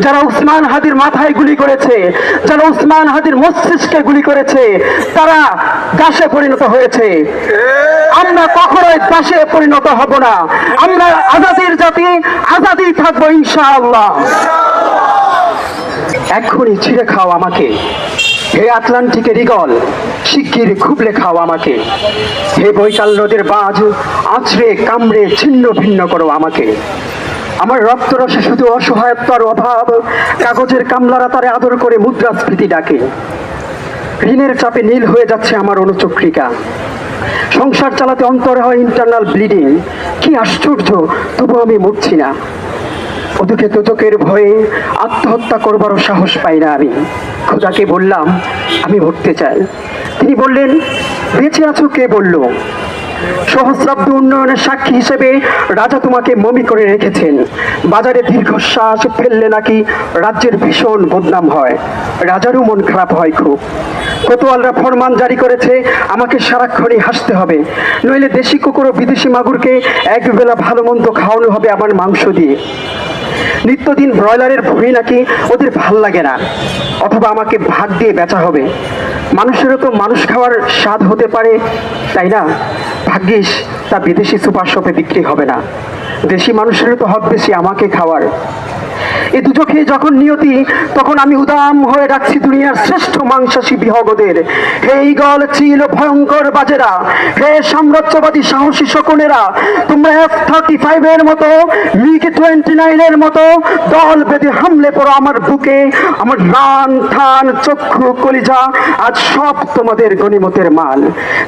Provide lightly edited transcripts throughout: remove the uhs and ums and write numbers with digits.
যারা উসমান হাদির মাথায় গুলি করেছে, যারা উসমান হাদির মস্তিষ্কে গুলি করেছে, তারা দাসে পরিণত হয়েছে। আমরা কখনোই দাসে পরিণত হব না। আমরা আজাদির জাতি, আজাদি থাকবো ইনশাআল্লাহ। এক্ষুনি ছিঁড়ে খাও আমাকে, হে আটলান্টিকের ঈগল, শিগগির খুবলে খাও আমাকে। হে বৈকাল নদের বাজ, আছড়ে কামড়ে ছিন্ন ভিন্ন করো আমাকে। আমার রক্তরসে শুধু অসহায়তার অভাব, কাগজের কামলারা তারে আদর করে মুদ্রাস্ফীতি ডাকে। ঋণের চাপে নীল হয়ে যাচ্ছে আমার অনুচক্রিকা, সংসার চালাতে অন্তরে হয় ইন্টারনাল ব্লিডিং। কি আশ্চর্য, তবু আমি মরছি না। ওদিকে তোতকের ভয়ে আত্মহত্যা করবারও সাহস পাই না আমি। খোদাকে বললাম আমি মরতে চাই। তিনি বললেন বেঁচে আছো কে বলল? সহস্রাব্দ উন্নয়নের সাক্ষী হিসেবে রাজা তোমাকে মমি করে রেখেছেন। বাজারে দীর্ঘশ্বাস ফেললে নাকি রাজ্যের ভীষণ বদনাম হয়। রাজারও মন খারাপ হয় খুব। কোতোয়ালরা ফরমান জারি করেছে আমাকে সারাক্ষণই হাসতে হবে, নইলে দেশি কুকুর ও বিদেশি মাগুরকে একবেলা ভালো মন্দ খাওয়ানো হবে আমার মাংস দিয়ে। নিত্যদিন ব্রয়লারের ভুঁড়ি নাকি ওদের ভাল লাগে না, অথবা আমাকে ভাগ দিয়ে বেচা হবে। মানুষেরও তো মানুষ খাওয়ার স্বাদ হতে পারে, তাই না? ভাগ্যিস তা বিদেশি সুপার শপে বিক্রি হবে না। দেশি মানুষেরও তো হক বেশি আমাকে খাওয়ার। এই দুচোখে যখন নিয়তি, তখন আমি উদাম হয়ে ডাকছি দুনিয়ার শ্রেষ্ঠ মাংসাশী বিহগদের। হে ঈগল, চিল, ভয়ঙ্কর বাজেরা, হে সাম্রাজ্যবাদী সাহসী শকুনেরা, তোমরা F-35 এর মতো, MiG-29 এর মতো দল বেঁধে হামলে পড়ো আমার বুকে। আমার রান থান চক্ষু কলিজা আজ সব তোমাদের গনিমতের মাল।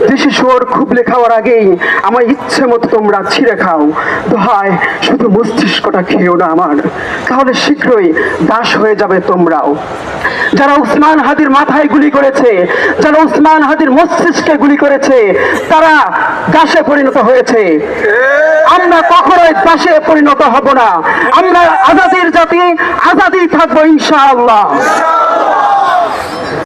দেশি শুয়োর খুবলে খাওয়ার আগেই আমার ইচ্ছে মতো তোমরা ছিঁড়ে খাও। দোহায় শুধু মস্তিষ্কটা খেয়েও না আমার, তাহলে শীঘ্রই দাস হয়ে যাবে তোমরাও। যারা উসমান হাদির মাথায় গুলি করেছে, যারা উসমান হাদির মস্তিষ্কে গুলি করেছে, তারা দাসে পরিণত হয়েছে। আমরা কখনোই দাসে পরিণত হব না। আমরা আজাদির জাতি, আজাদি থাকবো ইনশাআল্লাহ।